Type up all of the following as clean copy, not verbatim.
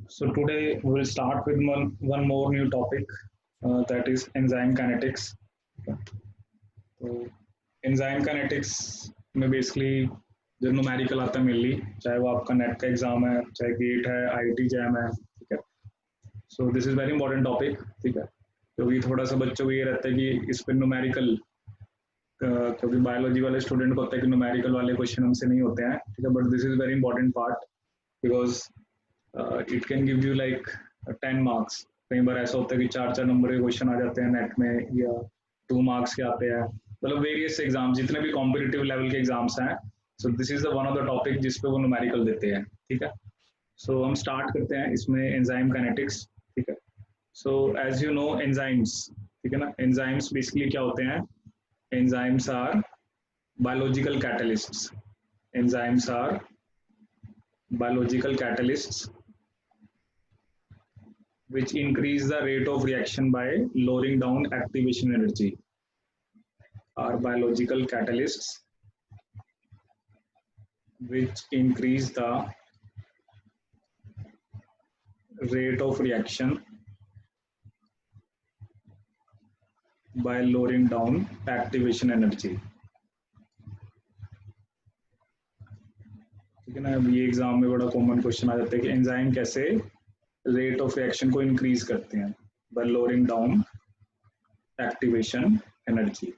So today we will start with one more new topic, that is enzyme kinetics. तो enzyme kinetics में basically जो numerical आता है mainly, चाहे वो आपका नेट का एग्जाम है, चाहे गेट है, आईटी जैम है, ठीक है। So this is very important topic, ठीक है, क्योंकि थोड़ा सा बच्चों को ये रहता है कि इस पर न्यूमेरिकल, क्योंकि बायोलॉजी वाले स्टूडेंट को होता है कि न्यूमेरिकल वाले क्वेश्चन हमसे नहीं होते हैं, ठीक है, but this is very important part because it can give you like 10 marks. कई बार ऐसा होता है कि 4-4 नंबर के क्वेश्चन आ जाते हैं नेट में, या 2 मार्क्स के आते हैं, मतलब वेरियस एग्जाम जितने भी कॉम्पिटिटिव लेवल के एग्जाम्स हैं। सो this is the one of the topic जिसपे वो न्यूमेरिकल देते हैं, ठीक है। सो हम स्टार्ट करते हैं इसमें एंजाइम काइनेटिक्स, ठीक है। So as you know enzymes, ठीक है ना, एंजाइम्स बेसिकली क्या होते हैं? Enzymes are biological catalysts. Enzymes are biological catalysts which increase the rate of reaction by lowering down activation energy. Are biological catalysts which increase the rate of reaction by lowering down activation energy. ठीक है ना, अब ये exam में बड़ा common question आ जाता है कि एंजाइम कैसे रेट ऑफ रिएक्शन को इंक्रीज करते हैं bye lowering down activation energy.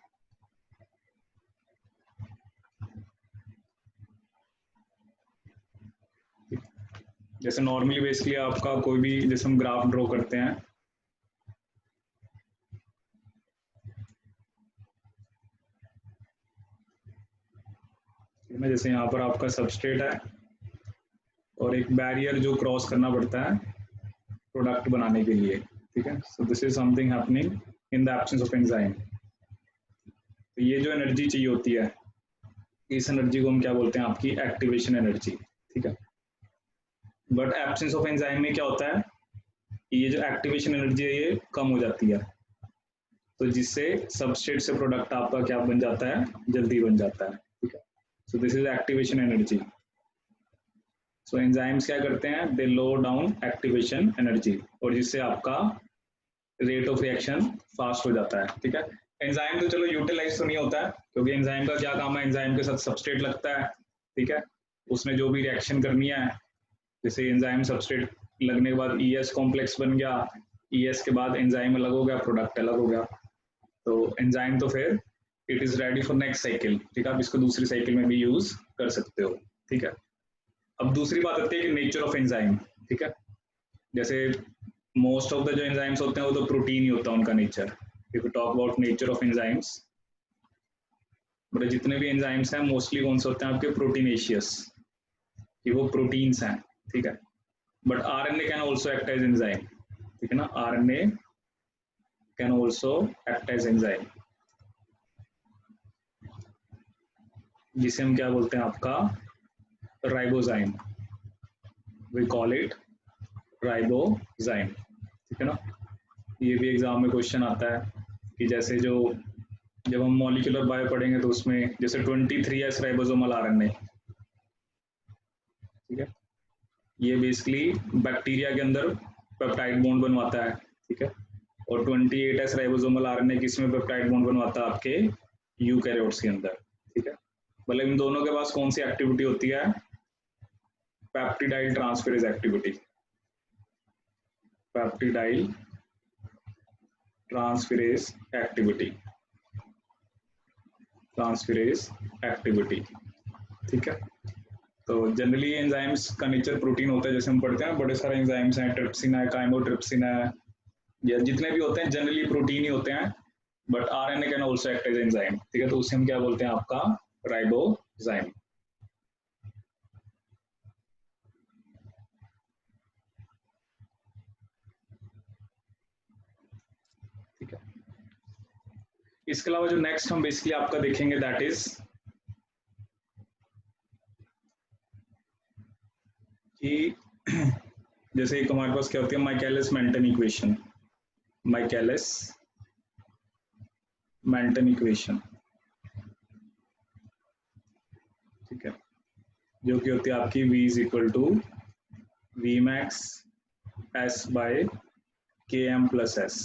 जैसे नॉर्मली बेसिकली आपका कोई भी, जैसे हम ग्राफ ड्रॉ करते हैं, जैसे यहाँ पर आपका सबस्ट्रेट है और एक बैरियर जो क्रॉस करना पड़ता है प्रोडक्ट बनाने के लिए, ठीक है। So this is something happening in the absence of enzyme. तो ये जो एनर्जी चाहिए होती है, इस एनर्जी को हम क्या बोलते हैं? आपकी एक्टिवेशन एनर्जी, ठीक है। बट एब्सेंस ऑफ एंजाइम में क्या होता है? ये जो एक्टिवेशन एनर्जी है ये कम हो जाती है, तो जिससे सबस्ट्रेट से प्रोडक्ट आपका क्या बन जाता है? जल्दी बन जाता है, ठीक है। So this is activation energy. So enzymes क्या करते हैं? दे लो डाउन एक्टिवेशन एनर्जी, और जिससे आपका रेट ऑफ रिएक्शन फास्ट हो जाता है, ठीक है। एंजाइम तो चलो यूटिलाइज तो नहीं होता है, क्योंकि एंजाइम का क्या काम है? एंजाइम के साथ सबस्ट्रेट लगता है, ठीक है, उसने जो भी रिएक्शन करनी है, जैसे एंजाइम सबस्ट्रेट लगने के बाद ईएस कॉम्प्लेक्स बन गया, ईएस के बाद एंजाइम अलग हो गया, प्रोडक्ट अलग हो गया, तो एंजाइम तो फिर it is ready for next cycle, ठीक है। आप इसको दूसरी साइकिल में भी यूज कर सकते हो, ठीक है। अब दूसरी बात आती है कि नेचर ऑफ एंजाइम, ठीक है। जैसे मोस्ट ऑफ द जो एंजाइम्स होते हैं वो तो प्रोटीन ही होता है उनका nature. If you talk about nature of enzymes, मतलब जितने भी एंजाइम्स हैं मोस्टली कौन से होते हैं? आपके प्रोटीनेशियस, कि वो प्रोटीन्स हैं, ठीक है। But RNA can also act as enzyme, ठीक है ना, RNA can also act as enzyme, जिसे हम क्या बोलते हैं? आपका ribozyme, we call it ribozyme, ठीक है ना। ये भी एग्जाम में क्वेश्चन आता है कि जैसे जो जब हम मॉलिक्यूलर बायो पढ़ेंगे तो उसमें जैसे 23S राइबोसोमल आरएनए, ठीक है, ये बेसिकली बैक्टीरिया के अंदर पेप्टाइड बॉन्ड बनवाता है, ठीक है। और 28S राइबोसोमल आरएनए किसमें पेप्टाइड बॉन्ड बनवाता है? आपके यूकैरियोट्स के अंदर, ठीक है। मतलब इन दोनों के पास कौन सी एक्टिविटी होती है? Peptidyl transferase activity, peptidyl transferase activity, transferase activity, ठीक है। तो जनरली एंजाइम्स का नेचर प्रोटीन होता है, जैसे हम पढ़ते हैं बड़े सारे एंजाइम्स हैं, ट्रिप्सिन है, काइमोट्रिप्सिन है, या जितने भी होते हैं जनरली प्रोटीन ही होते हैं, but RNA can also act as enzyme, ठीक है। तो उसे हम क्या बोलते हैं? आपका राइबोजाइम। ठीक है, इसके अलावा जो नेक्स्ट हम बेसिकली आपका देखेंगे दैट इज कि जैसे एक हमारे पास क्या होती है? Michaelis Menten equation, Michaelis Menten equation, ठीक है, जो कि होती है आपकी V is equal to V max S by Km plus S,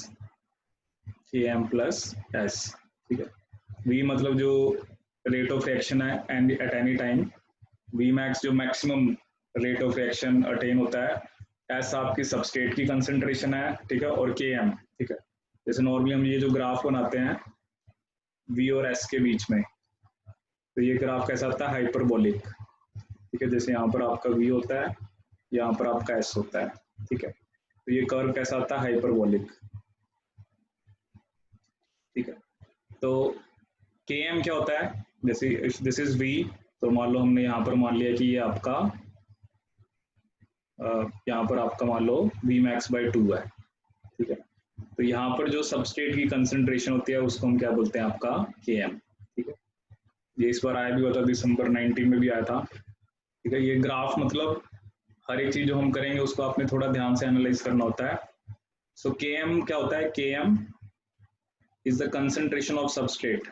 Km plus S, ठीक है। V मतलब जो रेट ऑफ रिएक्शन है and at any time, V max जो maximum rate of reaction attain होता है, S आपकी सबस्ट्रेट की कंसंट्रेशन है, ठीक है, और Km, ठीक है। जैसे नॉर्मली हम ये जो ग्राफ बनाते हैं V और S के बीच में, तो ये ग्राफ कैसा आता है, हाइपरबोलिक, ठीक है। जैसे यहाँ पर आपका V होता है, यहाँ पर आपका S होता है, ठीक है। तो ये कर्व कैसा आता है, हाइपरबोलिक, ठीक है। तो Km क्या होता है, जैसे इफ दिस इज V, तो मान लो हमने यहाँ पर मान लिया कि ये आपका यहाँ पर आपका मान लो V max by 2 है, ठीक है। तो यहाँ पर जो सबस्ट्रेट की कंसंट्रेशन होती है उसको हम क्या बोलते हैं, आपका Km, ठीक है। ये इस बार आया भी होता, दिसंबर 19 में भी आया था, ठीक है। ये ग्राफ मतलब हर एक चीज जो हम करेंगे उसको आपने थोड़ा ध्यान से एनालाइज करना होता है। सो Km क्या होता है, Km is the concentration of substrate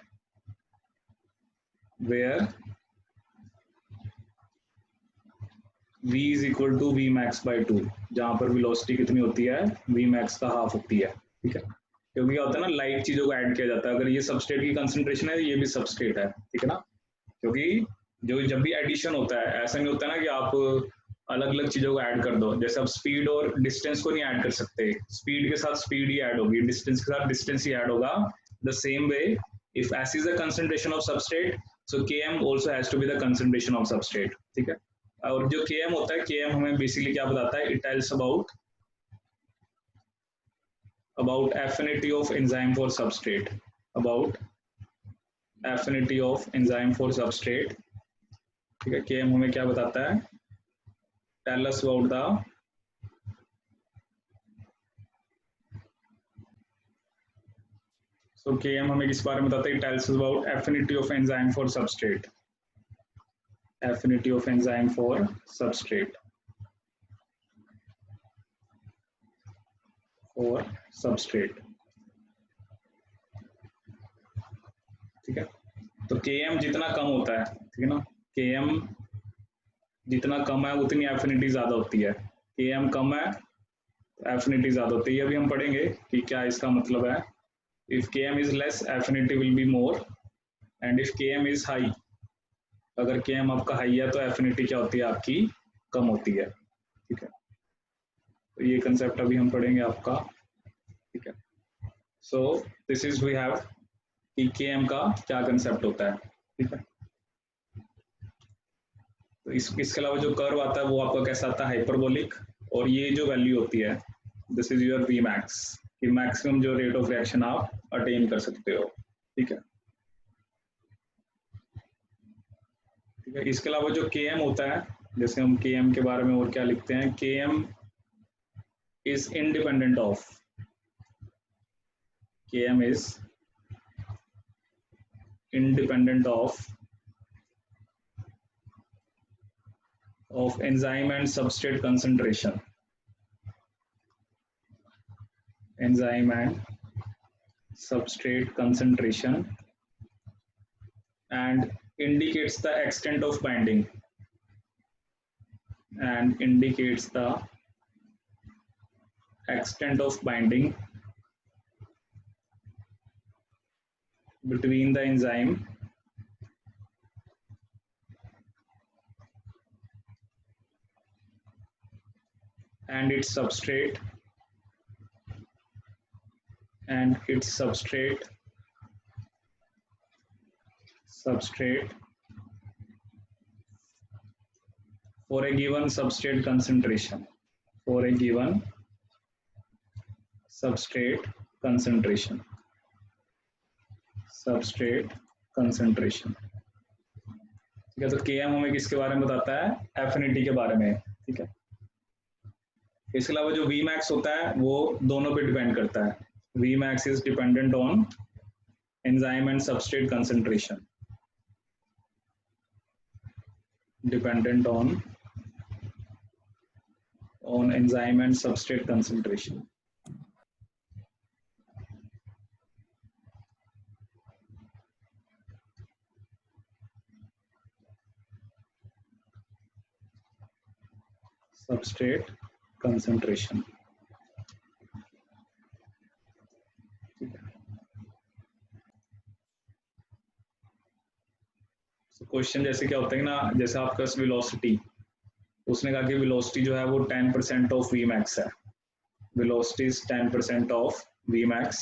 where V is equal to V max by 2, जहां पर वेलोसिटी कितनी होती है, V max का हाफ होती है, ठीक है। क्योंकि क्या होता है ना, लाइट चीजों को ऐड किया जाता है, अगर ये सबस्ट्रेट की कंसंट्रेशन है, ये भी सबस्ट्रेट है, ठीक है ना। क्योंकि जो जब भी एडिशन होता है, ऐसा नहीं होता ना कि आप अलग अलग चीजों को ऐड कर दो, जैसे आप स्पीड और डिस्टेंस को नहीं ऐड कर सकते, स्पीड के साथ स्पीड ही ऐड होगी, डिस्टेंस के साथ डिस्टेंस ही ऐड होगा। The same way, if S is the concentration of substrate, so Km also has to be the concentration of substrate, ठीक है। और जो Km होता है, Km हमें बेसिकली क्या बताता है, it tells about affinity of enzyme for substrate, about affinity of enzyme for substrate, ठीक है। Km हमें क्या बताता है, tell us about the so Km हमें किस बारे में बताता है, it tells us about affinity of enzyme for substrate, affinity of enzyme for substrate, for substrate, ठीक है। तो Km जितना कम होता है, ठीक है ना, Km जितना कम है उतनी एफिनिटी ज्यादा होती है, Km कम है एफिनिटी ज्यादा होती है, अभी हम पढ़ेंगे कि क्या इसका मतलब है। If Km is less affinity will be more, and if Km is high, अगर Km आपका हाई है तो एफिनिटी क्या होती है, आपकी कम होती है, ठीक है। तो ये कंसेप्ट अभी हम पढ़ेंगे आपका, ठीक है। So this is we have कि Km का क्या कंसेप्ट होता है, ठीक है। तो इसके अलावा जो कर्व आता है वो आपका कैसा आता है, हाइपरबोलिक, और ये जो वैल्यू होती है, this is your V max, कि मैक्सिमम जो रेट ऑफ रिएक्शन आप अटेन कर सकते हो, ठीक है। ठीक है, इसके अलावा जो Km होता है, जैसे हम Km के बारे में और क्या लिखते हैं, Km is independent of, Km is independent of enzyme and substrate concentration, enzyme and substrate concentration, and indicates the extent of binding, and indicates the extent of binding between the enzyme and its substrate, and its substrate for a given substrate concentration, for a given substrate concentration, substrate concentration, ठीक है। तो Km हमें किसके बारे में बताता है, affinity के बारे में, ठीक है। इसके अलावा जो V max होता है वो दोनों पे डिपेंड करता है, V max is dependent on enzyme and substrate concentration, dependent on enzyme and substrate concentration. Substrate concentration. Question जैसे क्या होता है ना, जैसे आपका वेलोसिटी, उसने कहा कि वेलोसिटी जो है वो 10% ऑफ वी मैक्स है, velocity is 10% of V max.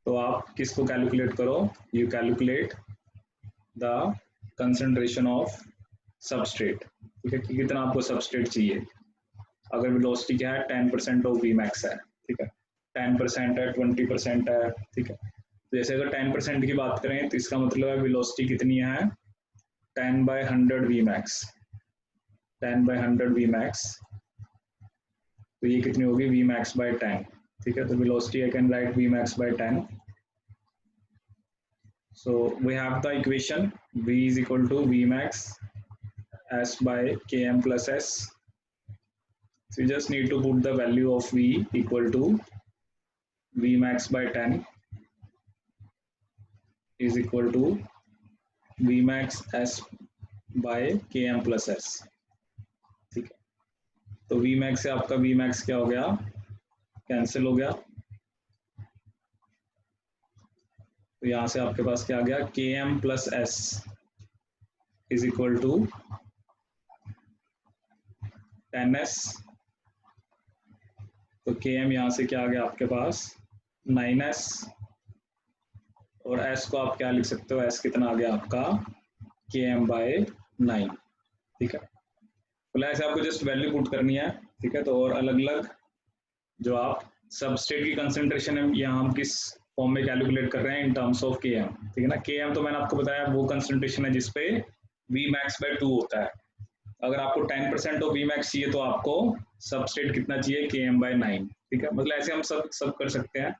तो आप किसको कैलकुलेट करो, you calculate the concentration of substrate, ठीक है, कि कितना आपको सबस्ट्रेट चाहिए। अगर वेलोसिटी क्या है 10% ऑफ वी मैक्स है, ठीक है, 10% है, 20% है, ठीक है। तो जैसे अगर 10% की बात करें तो इसका मतलब है वेलोसिटी कितनी है 10/100 वी मैक्स, 10/100 वी मैक्स, तो ये कितनी होगी वी मैक्स बाय 10, ठीक है। तो velocity I can write V max by 10। So we have the equation v is equal to v max s by km plus s. So you just need to put the value of v equal to v max by 10 is equal to v max s by km plus s, ठीक है। तो v max से आपका v max क्या हो गया, cancel हो गया। तो यहां से आपके पास क्या आ गया km plus s is equal to 10s। तो km यहां से क्या आ गया आपके पास 9s, और s को आप क्या लिख सकते हो, s कितना आ गया आपका km/9, ठीक है। तो ऐसे आपको जस्ट वैल्यू पुट करनी है, ठीक है। तो और अलग अलग जो आप सबस्ट्रेट की कंसेंट्रेशन है यहाँ हम किस फॉर्म में कैलकुलेट कर रहे हैं इन टर्म्स ऑफ km, ठीक है ना। km तो मैंने आपको बताया वो कंसेंट्रेशन है जिसपे v max by 2 होता है। अगर आपको 10% ऑफ v max चाहिए तो आपको सबस्ट्रेट कितना चाहिए km/9, ठीक है। मतलब ऐसे हम सब कर सकते हैं,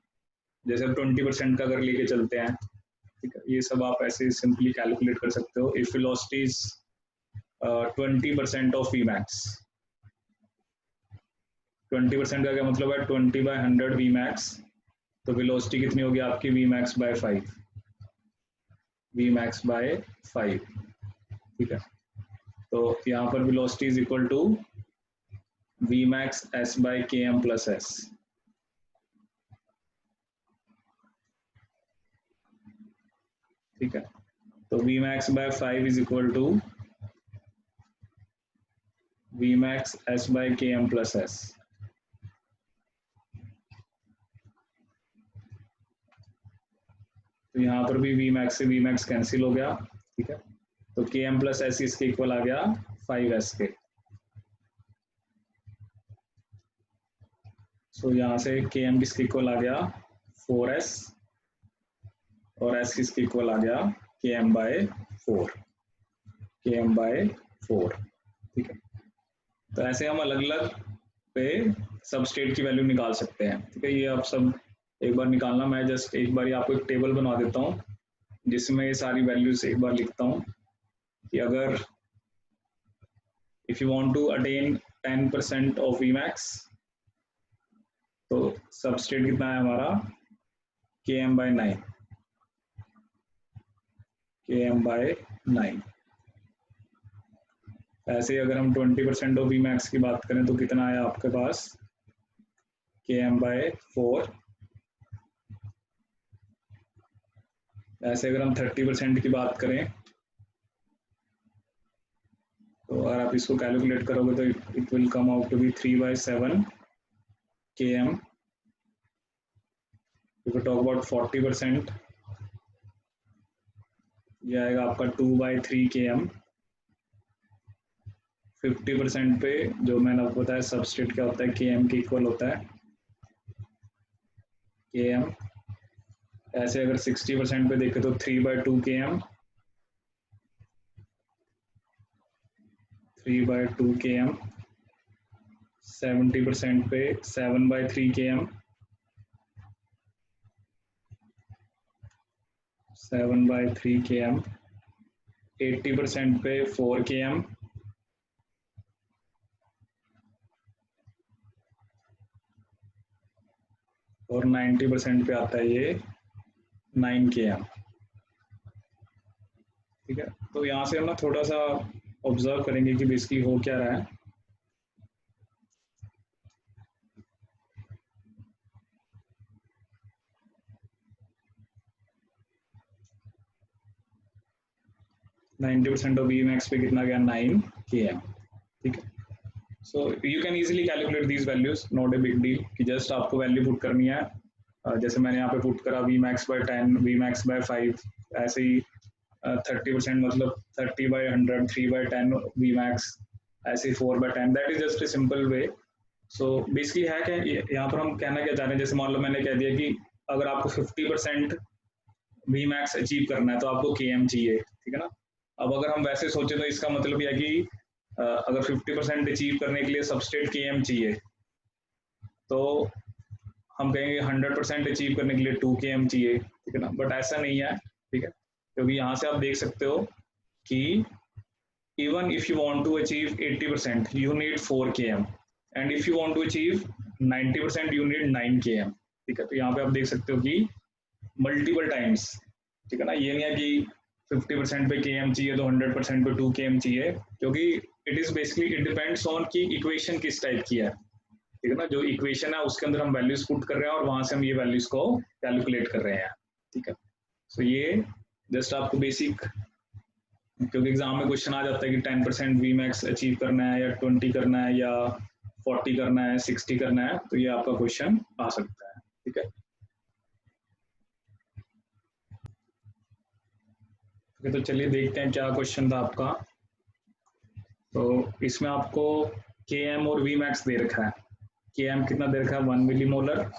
जैसे हम 20% का अगर लेके चलते हैं, ठीक है। ये सब आप ऐसे सिंपली कैलकुलेट कर सकते हो। If velocity is 20% of V max, 20% का क्या मतलब है 20/100 वी मैक्स, तो वेलोसिटी कितनी होगी आपकी V max by 5, V max by 5, ठीक है। तो यहाँ पर velocity is equal to V max S by K M plus S, ठीक है। तो V max by 5 is equal to V max S by K M plus S. तो यहाँ पर भी वी मैक्स से वी मैक्स कैंसिल हो गया, ठीक है। तो के एम प्लस एस इसके इक्वल आ गया 5s के। सो यहाँ से के एम किसके इक्वल आ गया 4s, और s किसके इक्वल आ गया के एम बाय 4, के एम बाय 4, ठीक है। तो ऐसे हम अलग अलग पे सबस्ट्रेट की वैल्यू निकाल सकते हैं, ठीक है। ये आप सब एक बार निकालना, मैं जस्ट एक बार आपको एक टेबल बनवा देता हूँ जिसमें ये सारी वैल्यूज एक बार लिखता हूँ कि अगर if you want to attain 10% of Vmax तो सबस्ट्रेट कितना है हमारा km/9, km/9। ऐसे अगर हम 20% ऑफ Vmax की बात करें तो कितना आया आपके पास km/4। ऐसे अगर हम 30% की बात करें तो अगर आप इसको कैलकुलेट करोगे तो it will come out to be 3/7 km। If you talk about 40% ये आएगा आपका 2/3 km। 50% पे जो मैंने आपको बताया सबस्ट्रेट क्या होता है km के इक्वल होता है km। ऐसे अगर 60% पे देखें तो 3/2 km, 3/2 km। 70% पे 7/3 km, 7/3 km। 80% पे 4 km, और 90% पे आता है ये 9 km, ठीक है। तो यहाँ से हम ना थोड़ा सा ऑब्जर्व करेंगे कि बेसिकली हो क्या रहा है। 90% ऑफ वी मैक्स पे कितना गया 9 km, ठीक है। So you can easily calculate these values, not a big deal कि जस्ट आपको वैल्यू पुट करनी है। जैसे मैंने यहाँ पे पुट करा V max by 10, V max by 5, ऐसे ही 30% मतलब 30/100, 3/10 वी मैक्स, ऐसे ही 4/10, that is just a simple way. So basically है क्या, यहाँ पर हम कहना क्या चाह रहे हैं, जैसे मान लो मैंने कह दिया कि अगर आपको 50% वी मैक्स अचीव करना है तो आपको KM चाहिए, ठीक है ना। अब अगर हम वैसे सोचे तो इसका मतलब यह है कि अगर 50% अचीव करने के लिए सबस्ट्रेट KM चाहिए तो हम कहेंगे 100% अचीव करने के लिए 2 km चाहिए, ठीक है ना। बट ऐसा नहीं है, ठीक है, क्योंकि यहाँ से आप देख सकते हो कि even if you want to achieve 80% you need 4 km and if you want to achieve 90% you need 9 km, ठीक है। तो यहाँ पे आप देख सकते हो कि मल्टीपल टाइम्स, ठीक है ना। ये नहीं है कि 50% पे KM चाहिए तो 100% पे 2 km चाहिए, क्योंकि it is basically it depends on कि इक्वेशन किस टाइप की है, ठीक है ना। जो इक्वेशन है उसके अंदर हम वैल्यूज पुट कर रहे हैं और वहां से हम ये वैल्यूज को कैलकुलेट कर रहे हैं, ठीक है। सो ये जस्ट आपको बेसिक, क्योंकि एग्जाम में क्वेश्चन आ जाता है कि 10% वी मैक्स अचीव करना है या 20 करना है या 40 करना है, 60 करना है, तो ये आपका क्वेश्चन आ सकता है, ठीक है। तो चलिए देखते हैं क्या क्वेश्चन था आपका। तो इसमें आपको KM और वी मैक्स दे रखा है। KM कितना दे रखा है 1 मिलीमोलर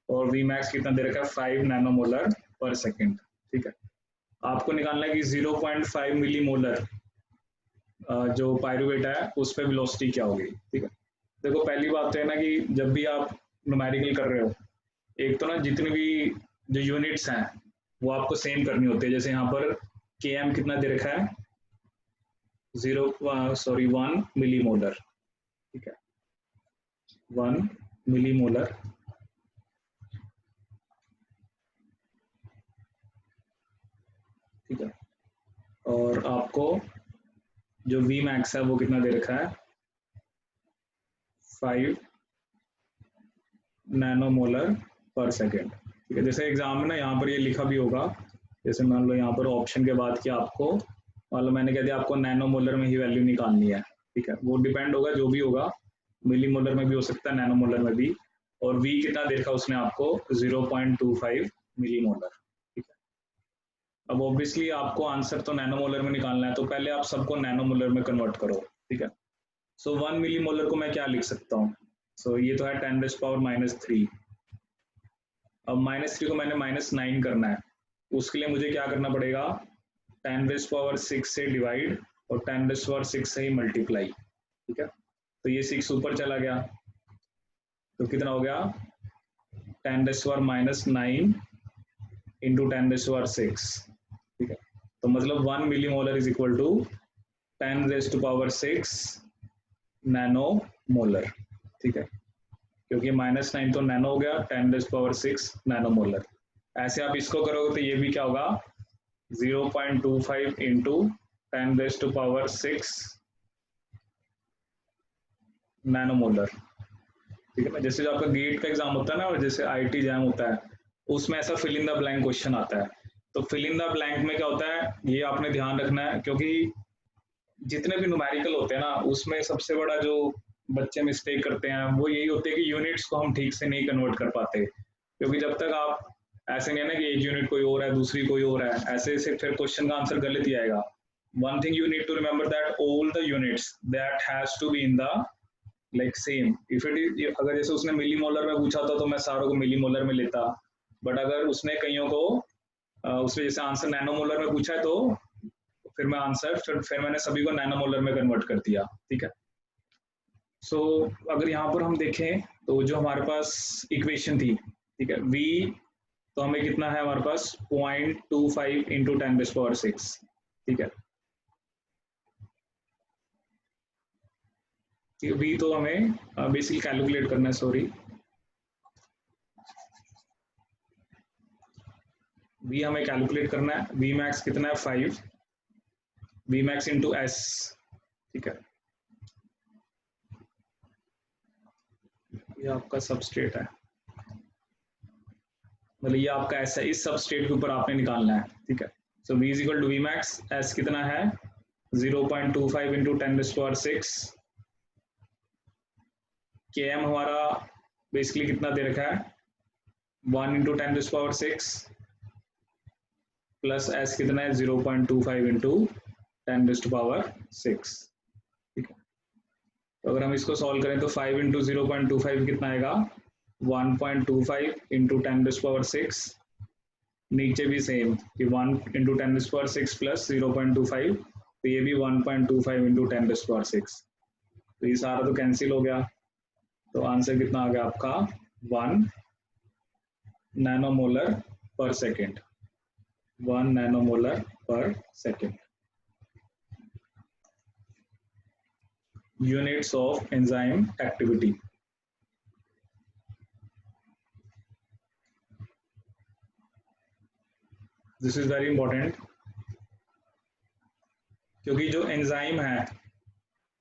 और वी मैक्स कितना दे रखा है 5 नैनोमोलर पर सेकेंड, ठीक है। आपको निकालना है कि 0.5 मिलीमोलर जो पायरुवेट है उस पर वेलोसिटी क्या होगी, ठीक है। देखो पहली बात तो है ना कि जब भी आप न्यूमेरिकल कर रहे हो, एक तो ना जितनी भी जो यूनिट्स हैं वो आपको सेम करनी होती है। जैसे यहाँ पर KM कितना दे रखा है 1 मिलीमोलर, ठीक है, 1 मिलीमोलर, ठीक है। और आपको जो वी मैक्स है वो कितना दे रखा है 5 नैनोमोलर पर सेकेंड, ठीक है। जैसे एग्जाम में ना यहाँ पर ये लिखा भी होगा, जैसे मान लो यहाँ पर ऑप्शन के बाद कि आपको, मान लो मैंने कह दिया आपको नैनोमोलर में ही वैल्यू निकालनी है, ठीक है। वो डिपेंड होगा जो भी होगा, मिलीमोलर में भी हो सकता है, नैनोमोलर में भी। और वी कितना दे रखा उसने आपको 0.25 मिलीमोलर, ठीक है। अब ऑब्वियसली आपको आंसर तो नैनोमोलर में निकालना है, तो पहले आप सबको नैनोमोलर में कन्वर्ट करो, ठीक है। सो 1 मिलीमोलर को मैं क्या लिख सकता हूँ, सो ये तो है 10⁻³ अब -3 को मैंने -9 करना है, उसके लिए मुझे क्या करना पड़ेगा 10⁻6 से डिवाइड और 10⁻6 से ही मल्टीप्लाई, ठीक है। तो ये 6 ऊपर चला गया तो कितना हो गया 10⁻9 इंटू 10⁻6, ठीक है। तो मतलब 1 millimolar is equal to 10⁻6 nanomolar, ठीक है, क्योंकि -9 तो नैनो हो गया, 10⁻6 नैनोमोलर। ऐसे आप इसको करोगे तो ये भी क्या होगा 0.25 इंटू 10⁻6 नैनोमोलर, ठीक है ना। जैसे जो आपका गेट का एग्जाम होता है ना और जैसे IIT जैम होता है उसमें ऐसा fill in the blank question आता है, तो फिल इन द ब्लैंक में क्या होता है ये आपने ध्यान रखना है, क्योंकि जितने भी न्यूमेरिकल होते हैं ना उसमें सबसे बड़ा जो बच्चे मिस्टेक करते हैं वो यही होते हैं कि यूनिट्स को हम ठीक से नहीं कन्वर्ट कर पाते, क्योंकि जब तक आप ऐसे नहीं है ना कि एक यूनिट कोई और है दूसरी कोई और है, ऐसे से फिर क्वेश्चन का आंसर गलत ही आएगा। One thing you need to remember that all the units that has to be in the like same. If it is, अगर जैसे उसने मिलीमोलर में पूछा था तो मैं सारों को मिलीमोलर में लेता, बट अगर उसने कईयों को उसने जैसे आंसर नैनोमोलर में पूछा है तो फिर मैं आंसर फिर मैंने सभी को नैनोमोलर में कन्वर्ट कर दिया, ठीक है। सो अगर यहाँ पर हम देखें तो जो हमारे पास इक्वेशन थी, ठीक है, V तो हमें कितना है हमारे पास 0.25 इंटू 10⁻6, ठीक है। V तो हमें बेसिकली कैलकुलेट करना है, सॉरी V हमें कैलकुलेट करना है, V मैक्स कितना है 5, V मैक्स इंटू S, ठीक है। ये आपका सबस्ट्रेट है, मतलब ये आपका ऐसा इस सबस्ट्रेट के ऊपर आपने निकालना है, ठीक है। So v is equal to V max, s कितना है 0.25 इंटू 10⁶। km हमारा बेसिकली कितना दे रखा है 1 इंटू 10⁶, प्लस s कितना है 0.25 इंटू 10⁶। ठीक है, तो अगर हम इसको सॉल्व करें तो 5 इंटू 0.25 कितना आएगा 1.25 इंटू 10⁶। नीचे भी सेम कि 1 इंटू 10⁶ प्लस 0.25, तो ये भी 1.25 इंटू 10⁶। तो ये सारा तो कैंसिल हो गया, तो आंसर कितना आ गया आपका 1 नैनोमोलर पर सेकेंड, 1 नैनोमोलर पर second. Units of enzyme activity. This is very important, क्योंकि जो एंजाइम है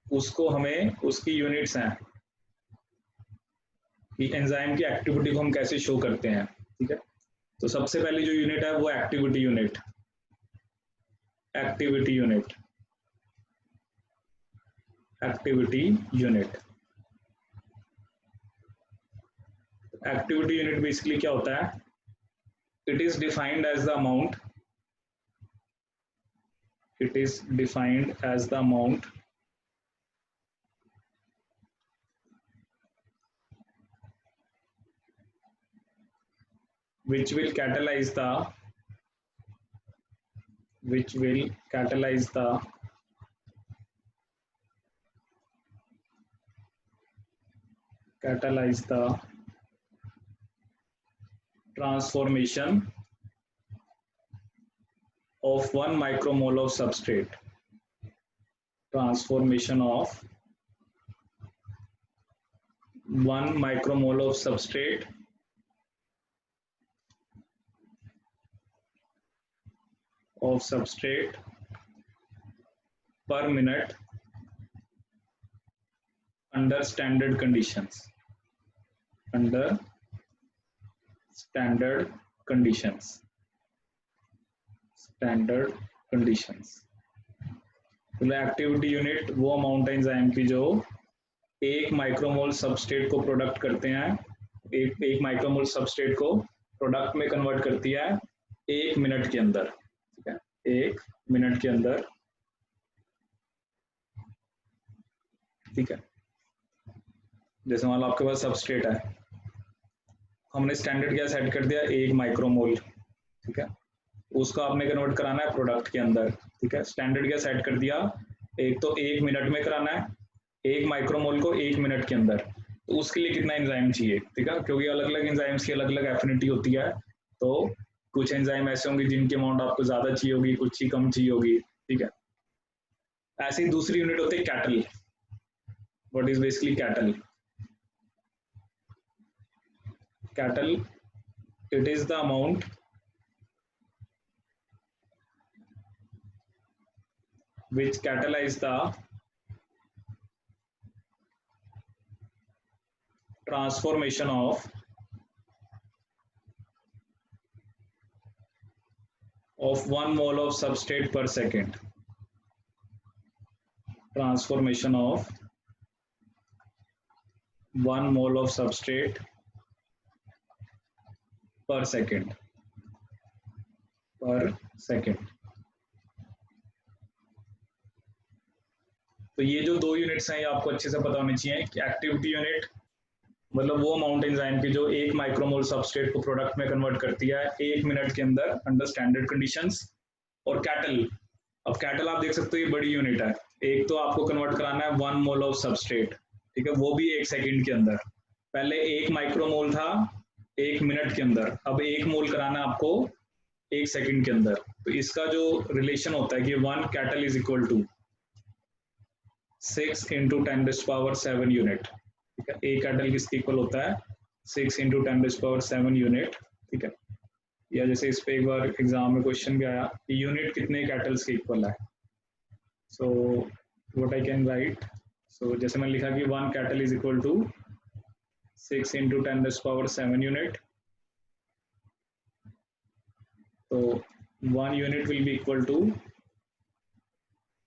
उसको हमें उसकी यूनिट्स हैं कि एंजाइम की एक्टिविटी को हम कैसे शो करते हैं। ठीक है, तो सबसे पहले जो यूनिट है वो activity unit, activity unit, activity unit. Activity unit basically क्या होता है, it is defined as the amount, it is defined as the amount which will catalyze the transformation of 1 micromole of substrate, transformation of 1 micromole of substrate per minute under standard conditions, under standard conditions, standard conditions। तो activity unit वो amount है enzyme की जो 1 micromole substrate को product करते हैं, एक micromole substrate को प्रोडक्ट में कन्वर्ट करती है 1 मिनट के अंदर। ठीक है, 1 मिनट के अंदर। ठीक है, जैसे मान लो आपके पास सबस्ट्रेट है, हमने स्टैंडर्ड क्या सेट कर दिया 1 माइक्रोमोल। ठीक है, उसको आपने कन्वर्ट कराना है प्रोडक्ट के अंदर। ठीक है, स्टैंडर्ड क्या सेट कर दिया, एक तो 1 मिनट में कराना है, 1 माइक्रोमोल को 1 मिनट के अंदर। तो उसके लिए कितना एंजाइम चाहिए। ठीक है, क्योंकि अलग अलग एंजाइम्स की अलग अलग एफिनिटी होती है, तो कुछ एंजाइम ऐसे होंगे जिनकी अमाउंट आपको ज्यादा चाहिए होगी, कुछ ही कम चाहिए होगी। ठीक है, ऐसी दूसरी यूनिट होती है cattle. What is basically cattle? Cattle, it is the amount which catalyze the transformation of 1 mole of substrate per second, transformation of 1 mole of substrate per second, तो ये जो 2 यूनिट्स हैं ये आपको अच्छे से पता होनी चाहिए कि एक्टिविटी यूनिट मतलब वो अमाउंट एंजाइम की जो 1 माइक्रोमोल सबस्ट्रेट को प्रोडक्ट में कन्वर्ट करती है 1 मिनट के अंदर अंडर स्टैंडर्ड कंडीशंस। और कैटल, अब कैटल आप देख सकते हो ये बड़ी यूनिट है, एक तो आपको कन्वर्ट कराना है 1 मोल ऑफ सबस्ट्रेट। ठीक है, वो भी 1 सेकेंड के अंदर। पहले 1 माइक्रोमोल था 1 मिनट के अंदर, अब 1 मोल कराना है आपको 1 सेकेंड के अंदर। तो इसका जो रिलेशन होता है कि 1 katal is equal to 6 into 10⁻7 unit. ठीक है, एक कैटल किसके इक्वल होता है 6 इंटू 10⁻7 यूनिट। ठीक है, या जैसे इस पे एक बार एग्जाम में क्वेश्चन भी आया कि यूनिट कितने कैटल्स के इक्वल है। So what I can write, so जैसे मैंने लिखा कि 1 katal is equal to 6 into 10⁻7 unit. तो 1 unit will be equal to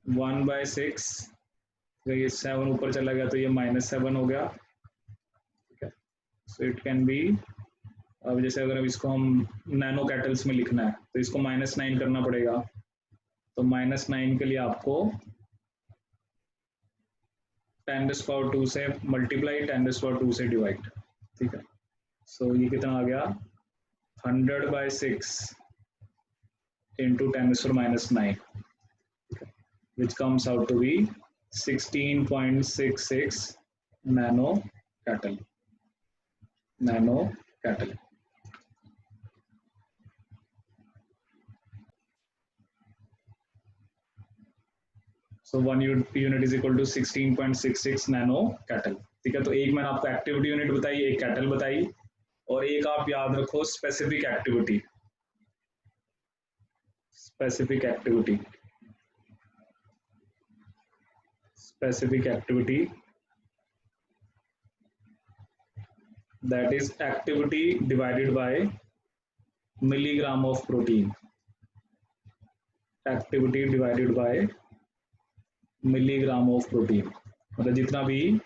1/6, अगर ये 7 ऊपर चला गया तो ये -7 हो गया, ठीक है। सो इट कैन बी, अब जैसे अगर अब इसको हम नैनो कैटल्स में लिखना है तो इसको -9 करना पड़ेगा, तो -9 के लिए आपको 10⁻² से मल्टीप्लाई, 10⁻² से डिवाइड, ठीक है। सो ये कितना आ गया 100/6 into 10⁻⁹, which comes out to be 16.66 nano cattle. So 1 unit is equal to 16.66 nano cattle, ठीक है। तो एक मैंने आपको एक्टिविटी यूनिट बताई, एक कैटल बताई, और एक आप याद रखो specific activity, that is activity divided by milligram of protein, मतलब जितना भी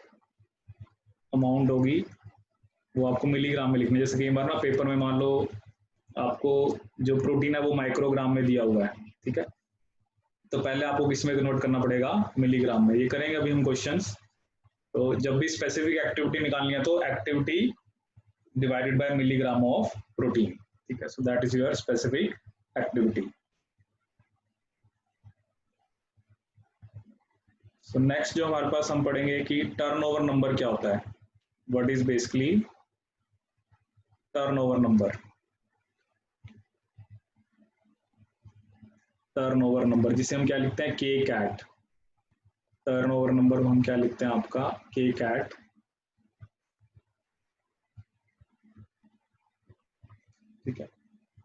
अमाउंट होगी वो आपको मिलीग्राम में लिखना है। जैसे कई बार ना पेपर में मान लो आपको जो प्रोटीन है वो माइक्रोग्राम में दिया हुआ है, ठीक है, तो पहले आपको किस में कन्वर्ट करना पड़ेगा, मिलीग्राम में। ये करेंगे अभी हम क्वेश्चंस। तो जब भी स्पेसिफिक एक्टिविटी निकालनी है तो activity divided by milligram of protein, ठीक है। So that is your specific activity. So next जो हमारे पास हम पढ़ेंगे कि टर्नओवर नंबर क्या होता है, what is basically turnover number. Turnover number जिसे हम क्या लिखते हैं, के कैट। टर्नओवर नंबर को हम क्या लिखते हैं आपका, के कैट, ठीक है।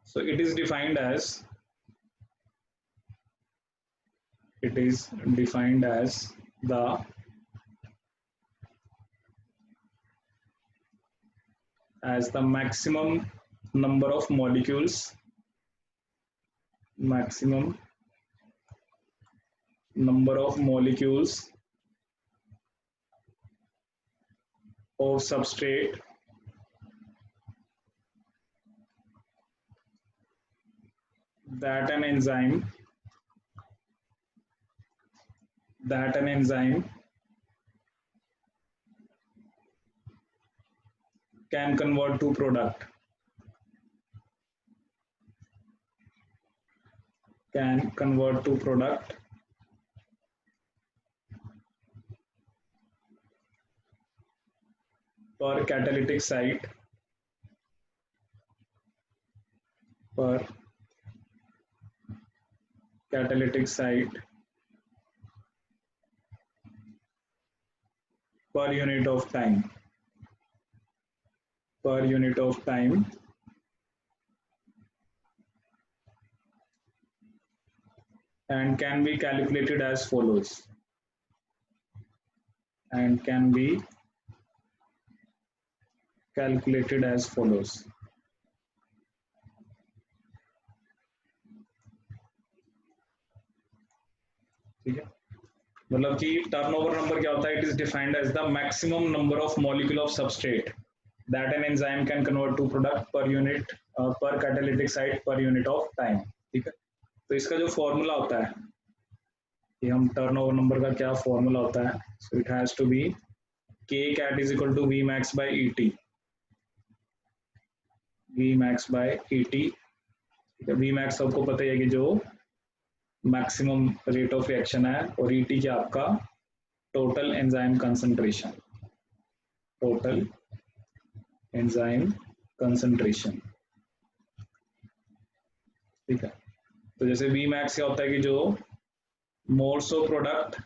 So it is defined as the maximum number of molecules of substrate that an enzyme can convert to product, per catalytic site per unit of time, and can be calculated as follows, ठीक है। मतलब कि turnover number क्या होता है, it is defined as the maximum number of molecule of substrate that an enzyme can convert to product per unit per catalytic site per unit of time, ठीक है। तो इसका जो फॉर्मूला होता है कि हम टर्नओवर नंबर का क्या फॉर्मूला होता है, so it has to be K cat is equal to V max by ET, V max सबको पता है कि जो मैक्सिमम रेट ऑफ रिएक्शन है, और ईटी क्या आपका टोटल एंजाइम कंसंट्रेशन, ठीक है। तो जैसे वी मैक्स क्या होता है कि जो मोल्स ऑफ प्रोडक्ट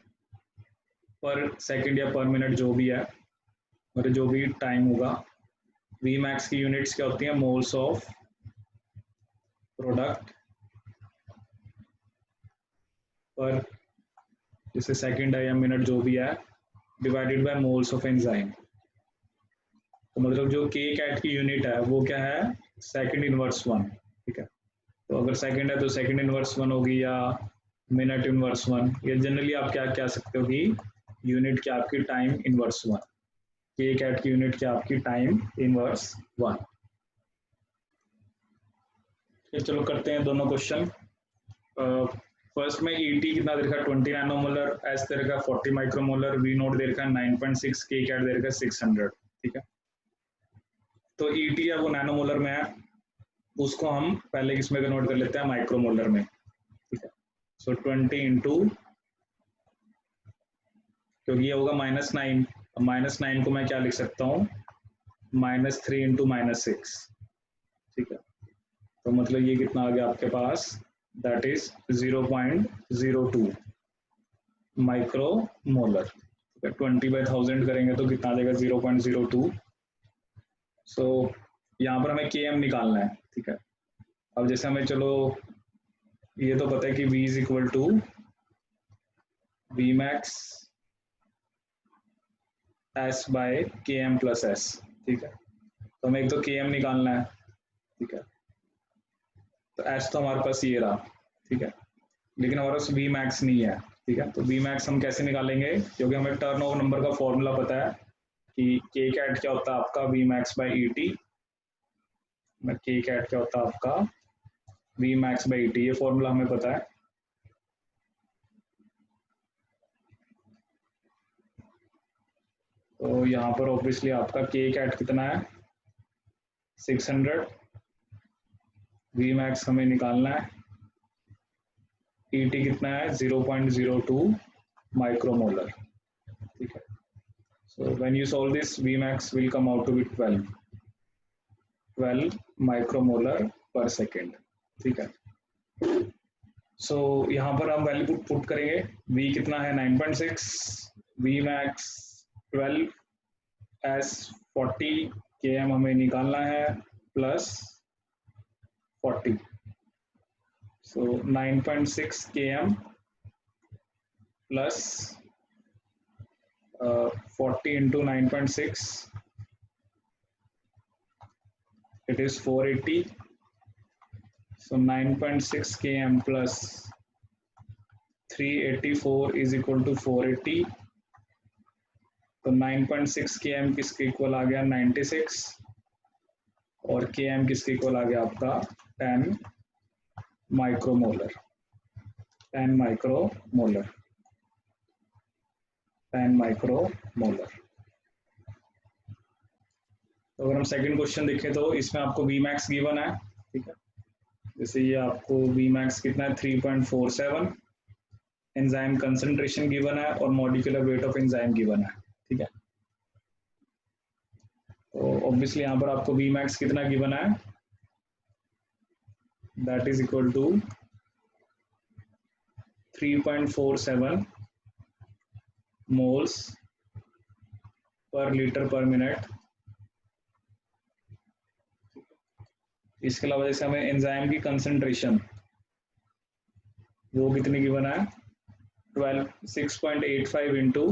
पर सेकंड या पर मिनट जो भी है, और जो भी टाइम होगा, वी मैक्स की यूनिट्स क्या होती हैं, मोल्स ऑफ प्रोडक्ट पर जैसे सेकंड है या मिनट जो भी है, divided by moles of enzyme. तो मतलब जो के कैट की यूनिट है वो क्या है, सेकंड इनवर्स 1, ठीक है। तो अगर सेकंड है तो सेकंड इनवर्स 1 होगी, या मिनट इनवर्स 1, या जनरली आप क्या कह सकते हो कि यूनिट क्या आपकी टाइम इनवर्स 1, के कैट की यूनिट क्या आपकी टाइम इनवर्स 1। चलो करते हैं दोनों क्वेश्चन। फर्स्ट में ईटी कितना दे रखा है 20 नैनोमोलर, एस दे रखा है 40 माइक्रोमोलर, वी नोट दे रखा है 9.6, के कैट दे रखा है 600। ठीक है, तो ईटी है वो नैनोमोलर में है, उसको हम पहले किसमें कन्वर्ट कर लेते हैं, माइक्रोमोलर में। ठीक है, सो 20 इंटू, क्योंकि ये होगा -9, -9 को मैं क्या लिख सकता हूँ, -3 इंटू -6। ठीक है, तो मतलब ये कितना आ गया आपके पास, दैट इज 0.02 माइक्रोमोलर। 20/1000 करेंगे तो कितना आ जाएगा, 0.02। सो यहाँ पर हमें km निकालना है। ठीक है, अब जैसे हमें, चलो ये तो पता है कि v is equal to V max s by km plus s। ठीक है, तो हमें एक तो km निकालना है। ठीक है, तो s तो हमारे पास ये रहा। ठीक है, लेकिन हमारे पास वी मैक्स नहीं है। ठीक है, तो वी मैक्स हम कैसे निकालेंगे, क्योंकि हमें टर्न ओवर नंबर का फॉर्मूला पता है कि के कैट क्या होता है आपका, V max by E T, K cat क्या होता है आपका, V max by E T, ये फॉर्मूला हमें पता है। तो यहाँ पर ऑब्वियसली आपका के कैट कितना है, 600, वी मैक्स हमें निकालना है, ई टी कितना है 0.02 माइक्रोमोलर। ठीक है, so when you solve this Vmax will come out to be 12 micromolar पर सेकेंड। ठीक है, सो यहाँ पर हम वैल्यू पुट करेंगे, V कितना है 9.6, V मैक्स 12, S 40, km हमें निकालना है plus 40, so 9.6 km plus 40 into 9.6, it is 480. So 9.6 km plus 384 is equal to 480. तो 9.6 km किसके इक्वल आ गया 96, और km किसके इक्वल आ गया आपका 10 माइक्रोमोलर, 10 माइक्रोमोलर, 10 माइक्रोमोलर। तो अगर हम सेकंड क्वेश्चन देखें तो इसमें आपको वी मैक्स गिवन है। ठीक है, जैसे ये आपको वी मैक्स कितना है 3.47, एंजाइम कंसंट्रेशन गिवन है और molecular weight of enzyme given है। ठीक है, तो ऑब्वियसली यहाँ पर आपको वी मैक्स कितना गिवन है, that is equal to 3.47 moles per litre per minute. इसके अलावा जैसे हमें एंजाइम की कंसंट्रेशन वो कितनी गिवन है 6.85 इंटू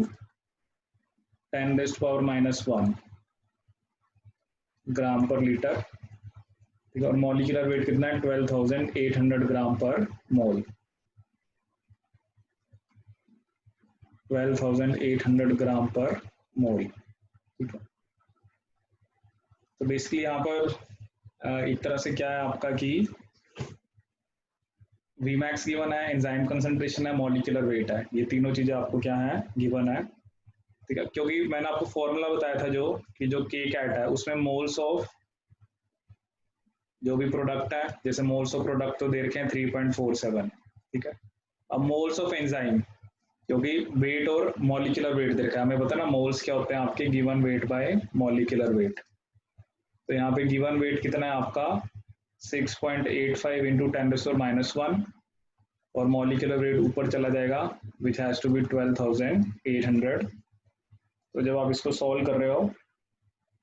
10⁻⁻1 ग्राम पर लीटर। ठीक है, और मॉलिक्यूलर वेट कितना है 12,800 ग्राम पर मोल, 12,800 ग्राम पर मोल। ठीक है, तो बेसिकली यहाँ पर एक तरह से क्या है आपका कि वी मैक्स गिवन है, एंजाइम कंसंट्रेशन है, मॉलिक्यूलर वेट है, ये तीनों चीजें आपको क्या है गिवन है। ठीक है, क्योंकि मैंने आपको फॉर्मूला बताया था जो कि जो के कैट है उसमें मोल्स ऑफ जो भी प्रोडक्ट है, जैसे मोल्स ऑफ प्रोडक्ट तो दे रखे हैं 3.47। ठीक है, अब मोल्स ऑफ एंजाइम, क्योंकि वेट और मॉलिक्यूलर वेट दे रखा है, हमें पता ना मोल्स क्या होते हैं आपके, given weight by molecular weight. तो यहाँ पे गिवन वेट कितना है आपका 6.85 इंटू 10⁻⁻1, और मॉलिक्यूलर वेट ऊपर चला जाएगा विच हैज टू बी 12,800। तो जब आप इसको सॉल्व कर रहे हो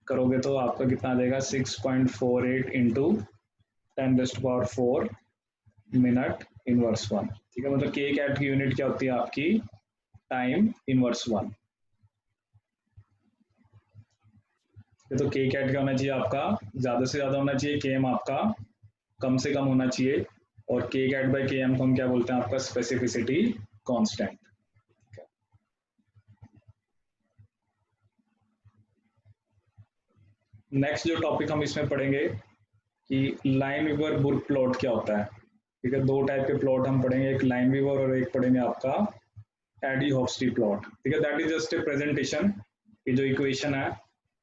करोगे तो आपका कितना आ जाएगा 6.48 इंटू 10⁻⁴ मिनट इनवर्स 1। ठीक है, मतलब के कैट की यूनिट क्या होती है आपकी टाइम इनवर्स 1। तो के कैट क्या होना चाहिए आपका ज्यादा से ज्यादा होना चाहिए, केएम आपका कम से कम होना चाहिए और के कैट बाई के एम को हम क्या बोलते हैं, आपका स्पेसिफिसिटी कांस्टेंट। नेक्स्ट जो टॉपिक हम इसमें पढ़ेंगे कि लाइनवीवर बुर्क प्लॉट क्या होता है। ठीक है, दो टाइप के प्लॉट हम पढ़ेंगे, एक लाइनवीवर और एक पढ़ेंगे आपका एडी-हॉफस्टी प्लॉट। ठीक है, that is just a presentation की जो इक्वेशन है,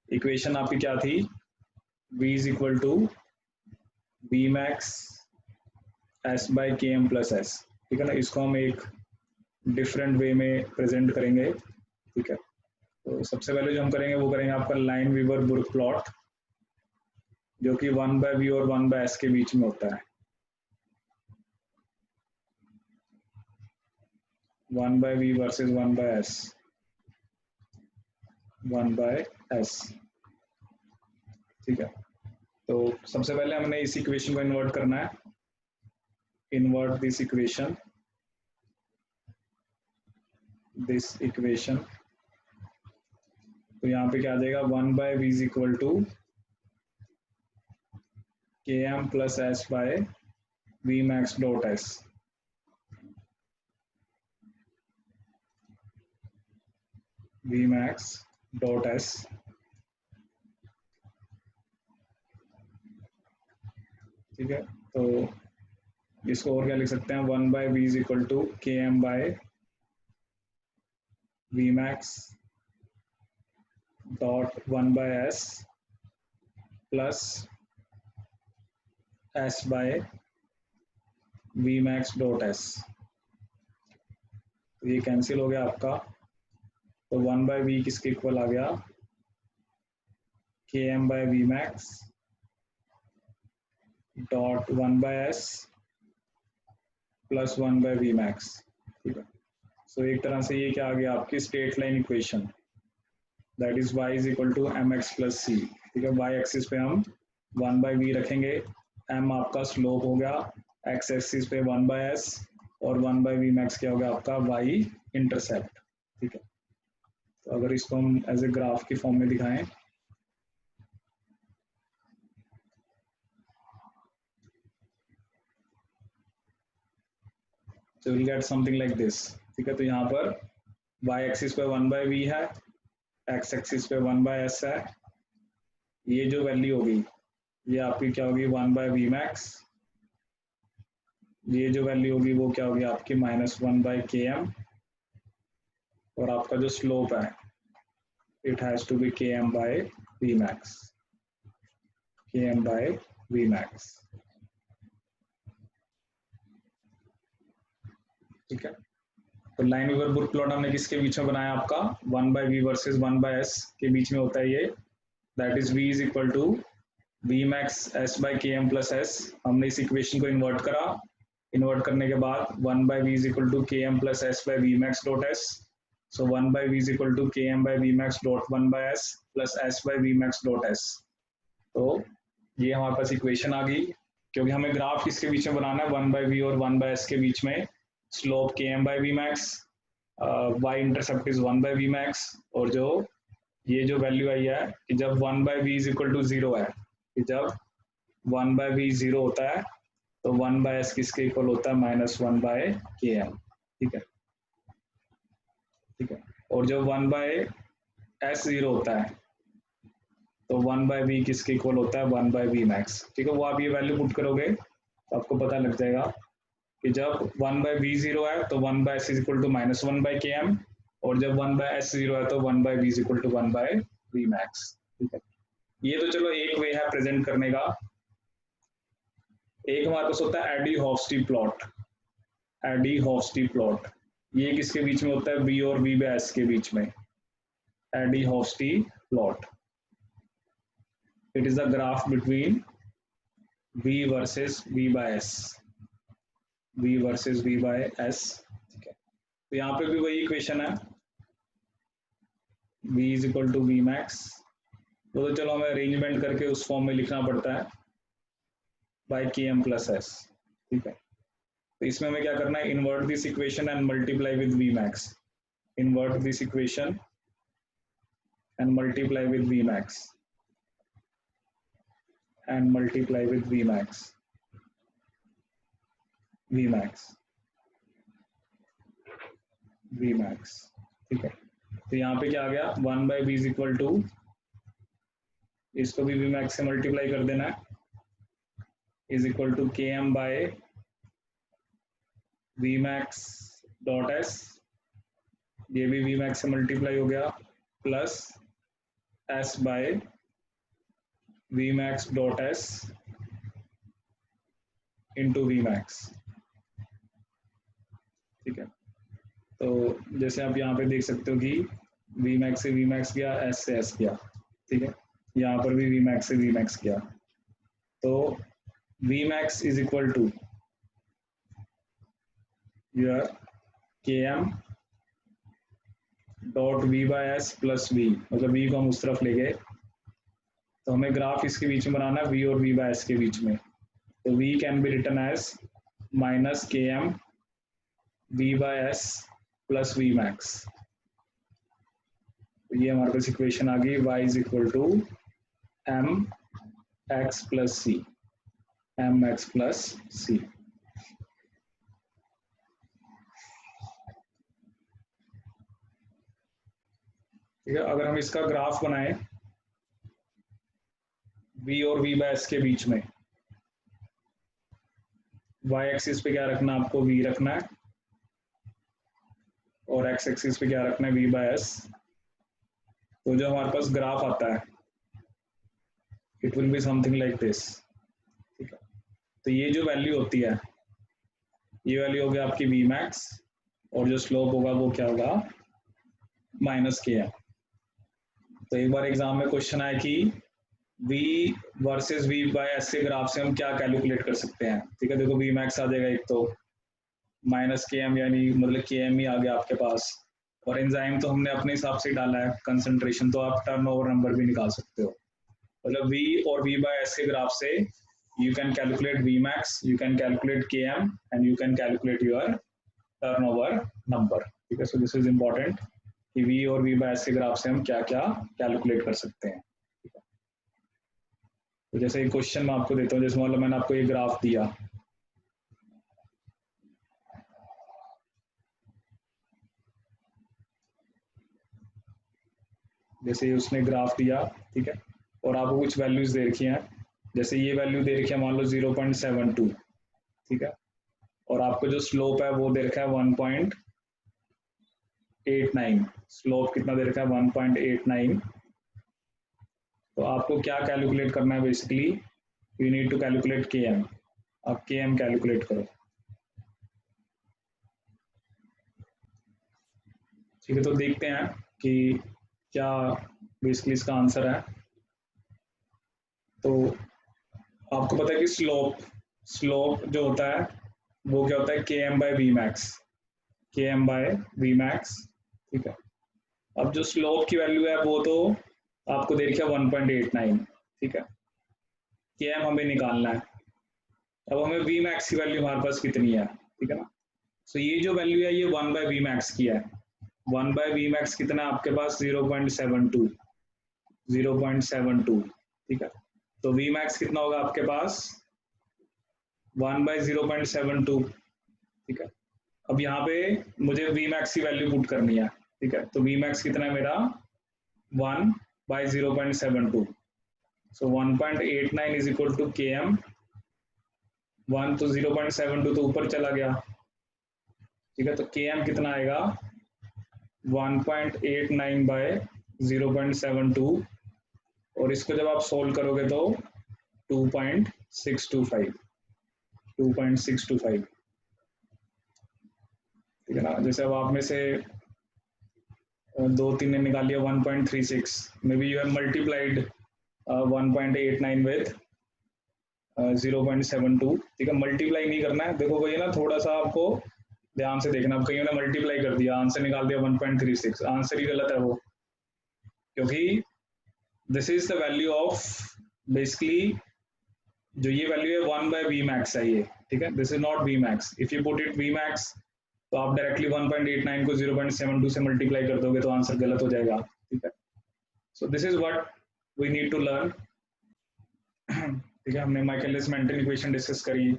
इक्वेशन आपकी क्या थी, v is equal to V max S by K M plus S. ठीक है ना, इसको हम एक डिफरेंट वे में प्रेजेंट करेंगे। ठीक है, तो सबसे पहले जो हम करेंगे वो करेंगे आपका लाइनवीवर बुर्क प्लॉट, जो कि 1 बाय वी और 1 बाय एस के बीच में होता है। 1 by V versus 1 by S, 1 by S. ठीक है, तो सबसे पहले हमने इस इक्वेशन को इन्वर्ट करना है, इन्वर्ट दिस इक्वेशन, तो यहाँ पे क्या आ जाएगा, 1 by V is equal to K M plus S by V max dot S. V max dot S. ठीक है, तो इसको और क्या लिख सकते हैं, 1 by V is equal to K M by V max dot 1 by S plus S by V max dot S. तो ये कैंसिल हो गया आपका, तो 1 बाय वी किसके इक्वल आ गया, K M by V max dot 1 by S plus 1 by V max. ठीक है, सो एक तरह से ये क्या आ गया, आपकी straight line equation, that is y is equal to M X plus C. ठीक है, y एक्सिस पे हम 1 बाय वी रखेंगे, m आपका स्लोप हो गया, x एक्सिस पे 1 बाय एस और 1 बाय वी मैक्स क्या हो गया आपका y इंटरसेप्ट। ठीक है, तो अगर इसको हम एज ए ग्राफ की फॉर्म में दिखाएं, तो will get something like this. ठीक है, तो यहाँ पर y एक्सिस पे 1 बाय वी है, x एक्सिस पे 1 बाय एस है, ये जो वैल्यू होगी ये आपकी क्या होगी, 1 बाय वी मैक्स, ये जो वैल्यू होगी वो क्या होगी आपकी -1 बाय के एम, और आपका जो स्लोप है इट हैज टू बी के एम बाय वी मैक्स, के एम बाय वी मैक्स। ठीक है, तो लाइनवीवर बुर्क प्लॉट हमने किसके बीच में बनाया, आपका 1 by V versus 1 by S के बीच में होता है ये, that is v is equal to V max S by K M plus S. हमने इस इक्वेशन को इन्वर्ट करा, इन्वर्ट करने के बाद 1 by V is equal to K M plus S by V max dot S. So 1 by V is equal to K M by V max dot 1 by S plus S by V max dot S. तो ये हमारे पास equation आ गई, क्योंकि हमें graph किसके बीच में बनाना है, 1 बाय वी और 1 बाय एस के बीच में, slope K M by V max, Y intercept is 1 by V max, और जो ये जो वैल्यू आई है कि जब 1 by V is equal to 0 है, कि जब 1 बाय वी 0 होता है तो 1 बाय एस किसके इक्वल होता है, -1 बाय के एम। ठीक है, ठीक है, और जब 1 बाय एस 0 होता है तो 1 बाय वी किसके इक्वल होता है, 1 बाय वी मैक्स। ठीक है, वो आप ये वैल्यू पुट करोगे तो आपको पता लग जाएगा कि जब 1 बाय वी 0 है तो 1 by S is equal to -1 by K M, और जब 1 बाय एस 0 है तो 1 by V is equal to 1 by V max. ठीक है, ये तो चलो एक वे है प्रेजेंट करने का। एक हमारे पास होता है एडी-हॉफस्टी प्लॉट, एडी-हॉफस्टी प्लॉट, ये किसके बीच में होता है, v और v बाय s के बीच में, Eadie Hofstee plot, it is the graph between v versus v by s, v versus v by s। ठीक है, तो यहाँ पे भी वही इक्वेशन है, v is equal to V max, तो चलो हमें अरेंजमेंट करके उस फॉर्म में लिखना पड़ता है, bye K M plus S. ठीक है, तो इसमें हमें क्या करना है, invert this equation and multiply with V max, invert this equation and multiply with V max, and multiply with V max. V max, V max, ठीक है। तो यहाँ पे क्या आ गया, 1 by V is equal to, इसको भी वी मैक्स से मल्टीप्लाई कर देना है, is equal to K M by V max dot S, ये भी वी मैक्स से मल्टीप्लाई हो गया, plus S by V max dot S into V max, ठीक है। तो जैसे आप यहाँ पे देख सकते हो कि वी मैक्स से वी मैक्स गया, एस से एस गया, ठीक है। यहाँ पर भी वी मैक्स से वी मैक्स गया, तो V max is equal to your K M dot V by S plus V, मतलब वी को हम उस तरफ ले गए, तो हमें ग्राफ इसके बीच में बनाना है, वी और वी बाय एस के बीच में, तो V can be written as minus K M V by S plus V max. तो ये हमारे पास इक्वेशन आ गई, y is equal to M X plus C, M X plus C. ठीक है, अगर हम इसका ग्राफ बनाएं v और v बाय s के बीच में, y एक्सिस पे क्या रखना है आपको, v रखना है, और x एक्सिस पे क्या रखना है, v बाय s। तो जो हमारे पास ग्राफ आता है it will be something like this, ठीक है। तो ये जो वैल्यू होती है, ये वैल्यू होगी आपकी v मैक्स, और जो स्लोप होगा वो क्या होगा, माइनस के है। तो एक बार एग्जाम में क्वेश्चन आया कि v versus v by s के ग्राफ से हम क्या कैलकुलेट कर सकते हैं, ठीक है। देखो v मैक्स आ जाएगा एक, तो माइनस के एम, यानी मतलब के एम ही आ गया आपके पास, और एंजाइम तो हमने अपने हिसाब से डाला है कंसंट्रेशन, तो आप टर्नओवर नंबर भी निकाल सकते हो। मतलब v और v बाय s के ग्राफ से you can calculate v max, you can calculate km, and you can calculate your turnover number, ठीक है। so this is important कि v और v बाय s के ग्राफ से हम क्या क्या कैलकुलेट कर सकते हैं, ठीक है। तो जैसे एक क्वेश्चन मैं आपको देता हूँ, जैसे मतलब मैंने आपको ये ग्राफ दिया, जैसे उसने ग्राफ दिया, ठीक है, और आपको कुछ वैल्यूज दे रखी हैं, जैसे ये वैल्यू दे रखी है मान लो 0.72, ठीक है, और आपको जो स्लोप है वो दे रखा है 1.89, स्लोप कितना दे रखा है 1.89। तो आपको क्या कैलकुलेट करना है, basically you need to calculate K M, आप के एम कैलकुलेट करो, ठीक है। तो देखते हैं कि क्या बेसिकली इसका आंसर है। तो आपको पता है कि स्लोप जो होता है वो क्या होता है, के एम बाय वी मैक्स, के एम बाय वी मैक्स, ठीक है। अब जो स्लोप की वैल्यू है वो तो आपको दे रखा है 1.89, ठीक है, के एम हमें निकालना है। अब हमें वी मैक्स की वैल्यू हमारे पास कितनी है, ठीक है ना। सो ये जो वैल्यू है ये 1 बाय वी मैक्स की है, 1 बाय वी मैक्स कितना है आपके पास, 0.72, 0.72, ठीक है। तो वी मैक्स कितना होगा आपके पास, 1 बाय 0.72, ठीक है। अब यहाँ पे मुझे वी मैक्स की वैल्यू पुट करनी है, ठीक है। तो वी मैक्स कितना है मेरा, 1 by 0.72, so 1.89 is equal to K M, 1 तो 0.72 तो ऊपर चला गया, ठीक है। तो के एम कितना आएगा, 1.89 बाय 0.72, और इसको जब आप सोल्व करोगे तो 2.625, 2.625, ठीक है ना। जैसे अब आप में से 2-3 ने निकाल लिया 1.36, may be you have multiplied 1.89 with 0.72, ठीक है। मल्टीप्लाई नहीं करना है, देखो भैया ना थोड़ा सा आपको ध्यान से देखना, कहीं ने मल्टीप्लाई कर दिया, आंसर निकाल दिया 1.36, आंसर ही गलत है वो, क्योंकि this is the value of, basically जो ये वैल्यू है 1 बाय वी मैक्स है ये, ठीक है। This is not V max, if you put it V max तो आप डायरेक्टली 1.89 को 0.72 से मल्टीप्लाई कर दोगे तो आंसर गलत हो जाएगा, ठीक है। So this is what we need to learn, ठीक है। हमने माइकलिस मेंटन इक्वेशन डिस्कस करी,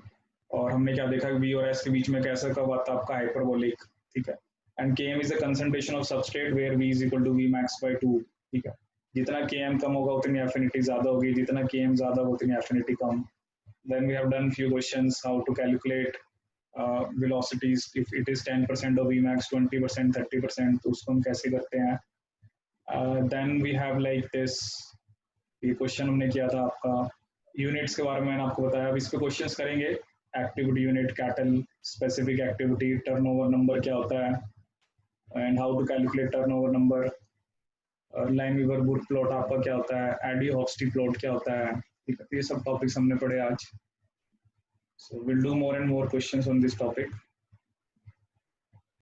और हमने क्या देखा v और s के बीच में कैसा कर्व आता है आपका हाइपरबोलिक, ठीक है। And km is the concentration of substrate where v is equal to v max by 2, ठीक है। जितना km कम होगा उतनी एफिनिटी ज्यादा होगी, जितना km ज्यादा होगा उतनी affinity come. Then we have done few questions how to calculate velocities if it is 10% of Vmax, 20%, 30%, तो उसको हम कैसे करते हैं। Then we have like this, ये क्वेश्चन हमने किया था आपका यूनिट्स के बारे में मैंने आपको बताया। अब इस पे क्वेश्चंस करेंगे, activity unit, katal, specific activity, turnover number क्या होता है, and how to calculate turnover number, Lineweaver Burk plot आपका क्या होता है, एडी-हॉक्स्टी प्लॉट क्या होता है, ठीक है। ये सब टॉपिक्स हमने पढ़े आज। So we'll do more and more questions on this topic.